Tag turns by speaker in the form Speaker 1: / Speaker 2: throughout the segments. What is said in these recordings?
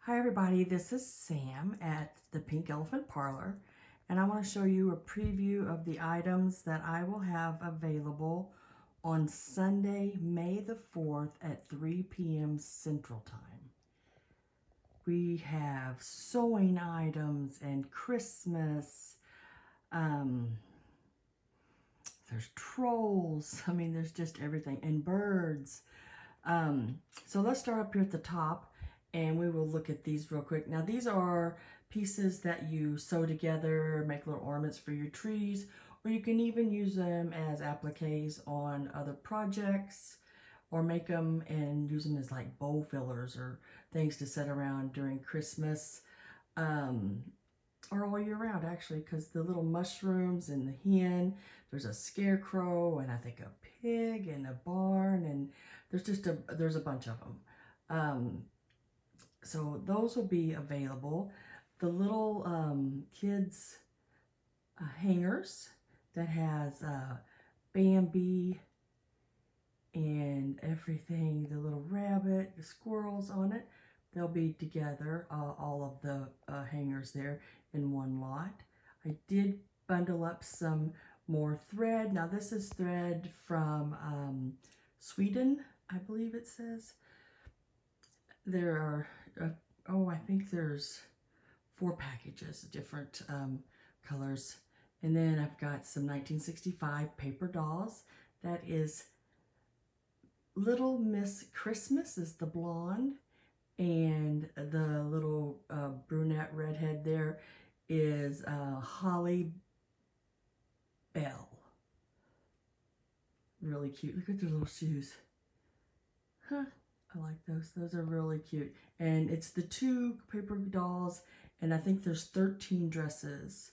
Speaker 1: Hi everybody, this is Sam at the Pink Elephant Parlor, and I want to show you a preview of the items that I will have available on Sunday, May the 4th at 3 p.m. Central Time. We have sewing items and Christmas, there's trolls, there's just everything, and birds. So let's start up here at the top and we will look at these real quick. Now these are pieces that you sew together, make little ornaments for your trees, or you can even use them as appliques on other projects, or make them and use them as like bowl fillers or things to set around during Christmas, or all year round actually, because the little mushrooms and the hen, there's a scarecrow and I think a pig and a barn, and there's a bunch of them. So those will be available. The little kids hangers that has Bambi and everything, the little rabbit, the squirrels on it, they'll be together, all of the hangers there in one lot. I did bundle up some more thread. Now this is thread from Sweden, I believe it says. There are, I think there's 4 packages, different colors. And then I've got some 1965 paper dolls. That is Little Miss Christmas is the blonde, and the little brunette redhead there is Holly Bell. Really cute. Look at their little shoes. Huh. I like those. Those are really cute. And it's the 2 paper dolls, and I think there's 13 dresses.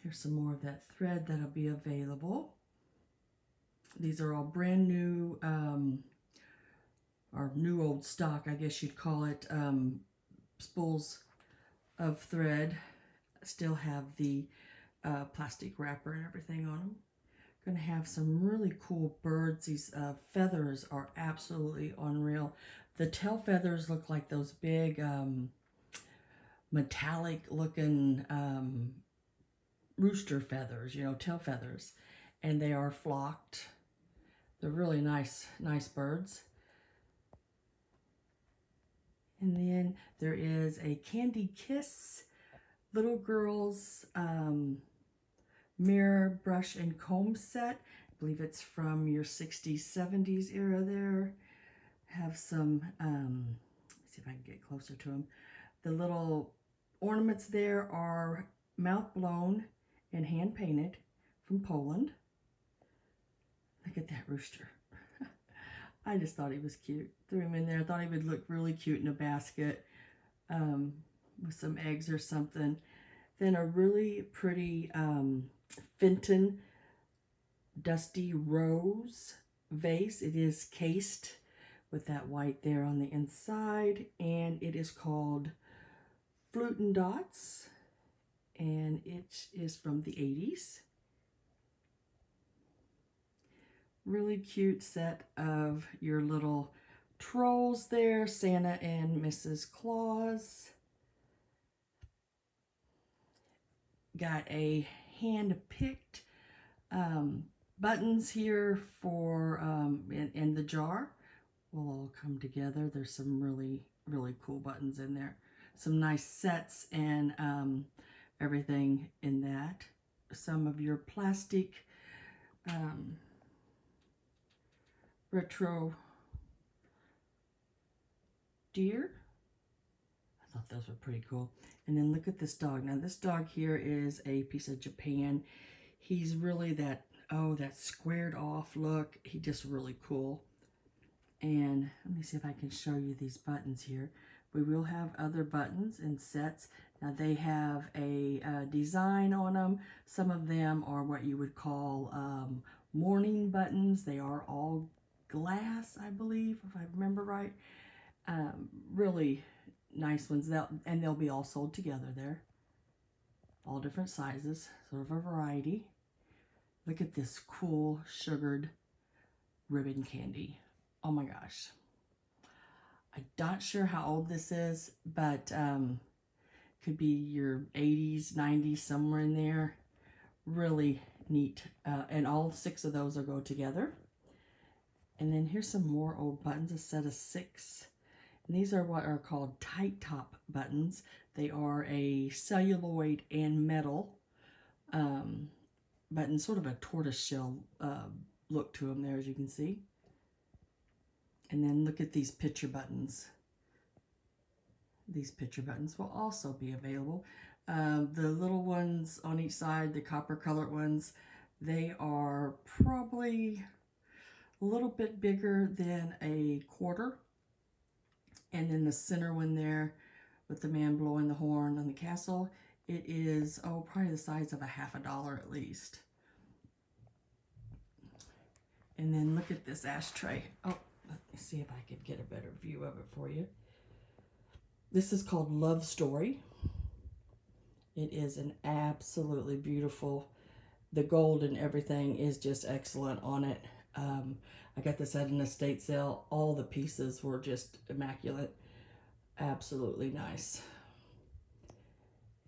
Speaker 1: Here's some more of that thread that'll be available. These are all brand new, or new old stock, I guess you'd call it, spools of thread. Still have the plastic wrapper and everything on them. Going to have some really cool birds. These feathers are absolutely unreal. The tail feathers look like those big metallic looking rooster feathers, tail feathers, and they are flocked. They're really nice birds. And then there is a Candy Kiss little girls mirror, brush, and comb set. I believe it's from your 60s, 70s era there. Have some, let's see if I can get closer to them. The little ornaments there are mouth blown and hand painted from Poland. Look at that rooster. I just thought he was cute. Threw him in there. I thought he would look really cute in a basket with some eggs or something. Then a really pretty Fenton Dusty Rose vase. It is cased with that white there on the inside, and it is called Flute and Dots, and it is from the 80s. Really cute set of your little trolls there, Santa and Mrs. Claus. Got a hand-picked buttons here for in the jar. Will all come together. There's some really, really cool buttons in there. Some nice sets and everything in that. Some of your plastic retro deer. I thought those were pretty cool. And then look at this dog. Now this dog here is a piece of Japan. He's really that squared off look. He's just really cool. And let me see if I can show you these buttons here. We will have other buttons and sets. Now they have a design on them. Some of them are what you would call mourning buttons. They are all glass, I believe, if I remember right. Really nice ones. They'll be all sold together there. All different sizes, sort of a variety. Look at this cool sugared ribbon candy. Oh my gosh. I'm not sure how old this is, but could be your 80s, 90s, somewhere in there. Really neat. And all 6 of those will go together. And then here's some more old buttons, a set of 6. And these are what are called tight top buttons. They are a celluloid and metal button, sort of a tortoiseshell look to them there, as you can see. And then look at these picture buttons. These picture buttons will also be available. The little ones on each side, the copper colored ones, they are probably a little bit bigger than a quarter. And then the center one there with the man blowing the horn on the castle, it is, oh, probably the size of a $50 at least. And then look at this ashtray. Oh, let me see if I could get a better view of it for you. This is called Love Story. It is an absolutely beautiful, the gold and everything is just excellent on it. I got this at an estate sale. All the pieces were just immaculate. Absolutely nice.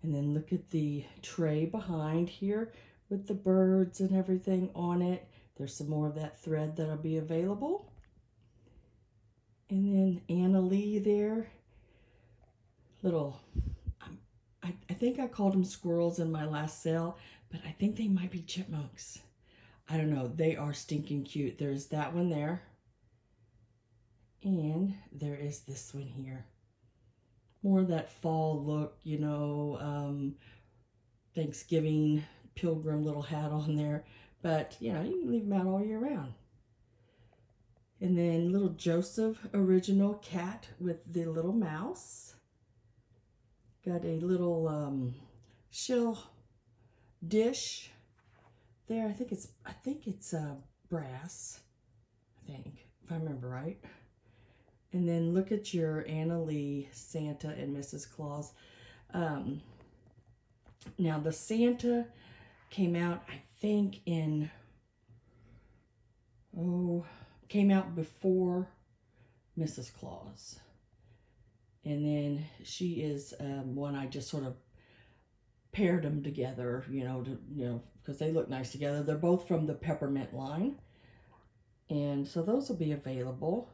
Speaker 1: And then look at the tray behind here with the birds and everything on it. There's some more of that thread that'll be available. And then Annalee there. Little, I think I called them squirrels in my last sale, but I think they might be chipmunks. I don't know. They are stinking cute. There's that one there. And there is this one here. More of that fall look, you know, Thanksgiving pilgrim little hat on there. But, you know, you can leave them out all year round. And then little Joseph original cat with the little mouse. Got a little shell dish there. I think it's brass, I think, if I remember right. And then look at your Annalee Santa and Mrs. Claus. Now the Santa came out, I think, came out before Mrs. Claus. And then she is one I just sort of paired them together, you know, because they look nice together. They're both from the Peppermint line. And so those will be available.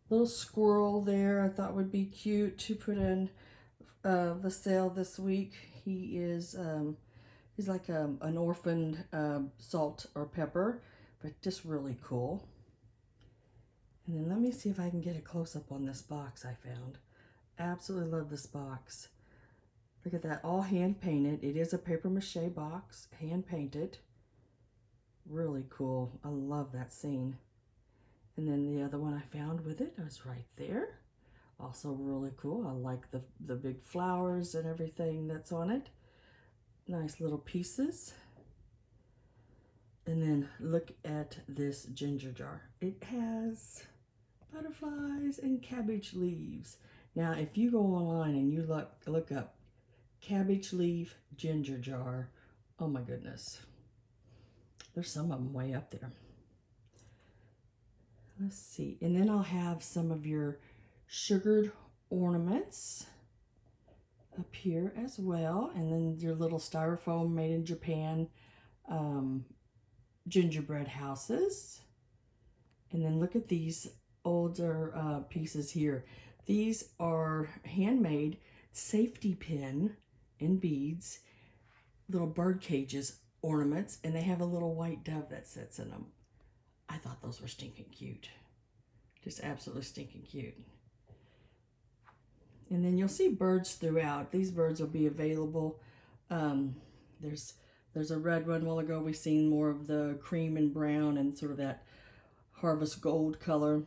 Speaker 1: Little squirrel there I thought would be cute to put in the sale this week. He is, he's like an orphaned salt or pepper, but just really cool. And then let me see if I can get a close-up on this box I found. Absolutely love this box. Look at that, all hand-painted. It is a paper mache box, hand-painted. Really cool. I love that scene. And then the other one I found with it was right there. Also really cool. I like the big flowers and everything that's on it. Nice little pieces. And then look at this ginger jar. It has butterflies and cabbage leaves. Now, if you go online and you look up cabbage leaf ginger jar, oh my goodness. There's some of them way up there. Let's see. And then I'll have some of your sugared ornaments up here as well. And then your little styrofoam made in Japan gingerbread houses. And then look at these older pieces here. These are handmade safety pin and beads, little bird cages ornaments, and they have a little white dove that sits in them. I thought those were stinking cute. Just absolutely stinking cute. And then you'll see birds throughout. These birds will be available. There's a red one. A while ago we seen more of the cream and brown and sort of that harvest gold color.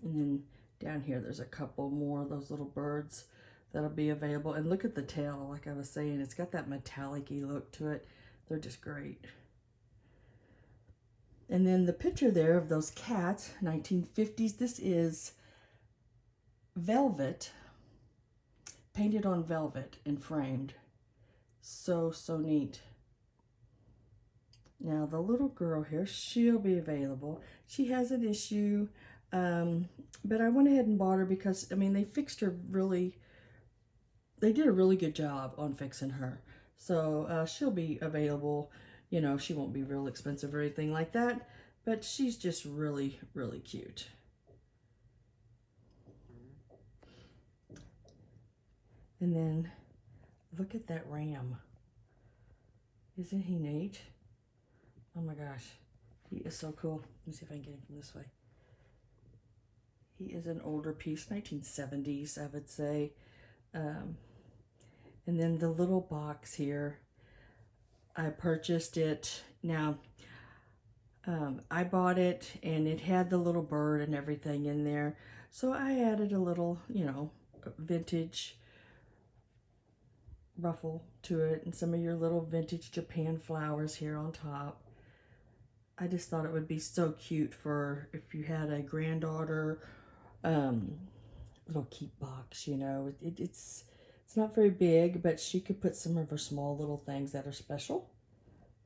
Speaker 1: And then down here there's a couple more of those little birds that'll be available. And look at the tail, like I was saying, it's got that metallic-y look to it. They're just great. And then the picture there of those cats, 1950s, this is velvet, painted on velvet and framed. So neat. Now the little girl here, she'll be available. She has an issue But I went ahead and bought her because, I mean, they fixed her really, they did a really good job on fixing her. So she'll be available. You know, she won't be real expensive or anything like that, but she's just really, really cute. And then look at that ram. Isn't he neat? Oh my gosh, he is so cool. Let me see if I can get him from this way. He is an older piece, 1970s, I would say. And then the little box here, I purchased it. Now, I bought it and it had the little bird and everything in there. So I added a little, you know, vintage ruffle to it and some of your little vintage Japan flowers here on top. I just thought it would be so cute for if you had a granddaughter, little keep box, you know. It's not very big, but she could put some of her small little things that are special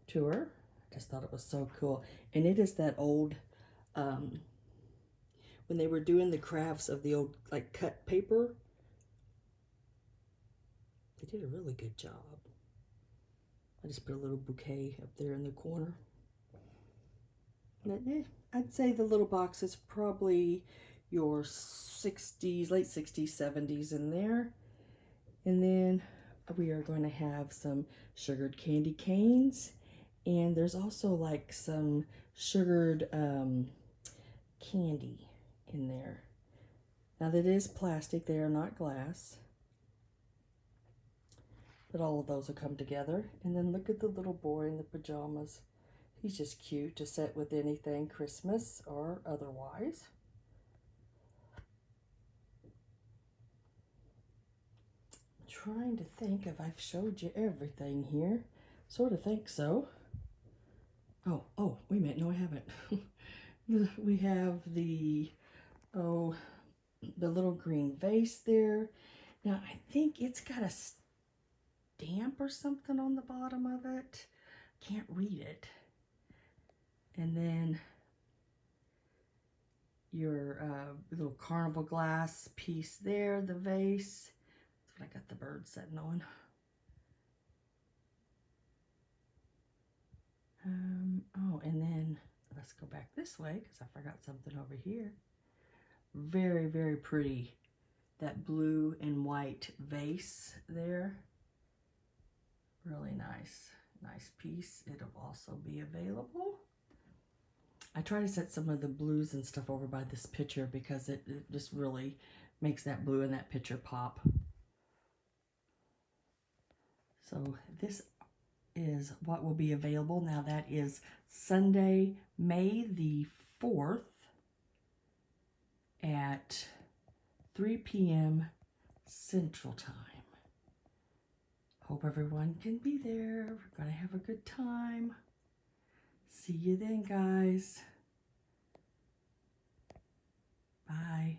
Speaker 1: to her. I just thought it was so cool. And it is that old, when they were doing the crafts of the old, like, cut paper, they did a really good job. I just put a little bouquet up there in the corner. But, I'd say the little box is probably your 60s, late 60s, 70s in there. And then we are going to have some sugared candy canes. And there's also like some sugared candy in there. Now that is plastic, they are not glass. But all of those will come together. And then look at the little boy in the pajamas. He's just cute to set with anything Christmas or otherwise. I'm trying to think if I've showed you everything here. Sort of think so. Oh, wait a minute. No, I haven't. We have the little green vase there. Now, I think it's got a stamp or something on the bottom of it. Can't read it. And then your little carnival glass piece there, the vase. That's what I got the bird sitting on. Oh, and then let's go back this way because I forgot something over here. Very, very pretty. That blue and white vase there. Really nice. Nice piece. It'll also be available. I try to set some of the blues and stuff over by this picture because it just really makes that blue in that picture pop. So this is what will be available. Now that is Sunday, May the 4th at 3 p.m. Central Time. Hope everyone can be there. We're going to have a good time. See you then, guys. Bye.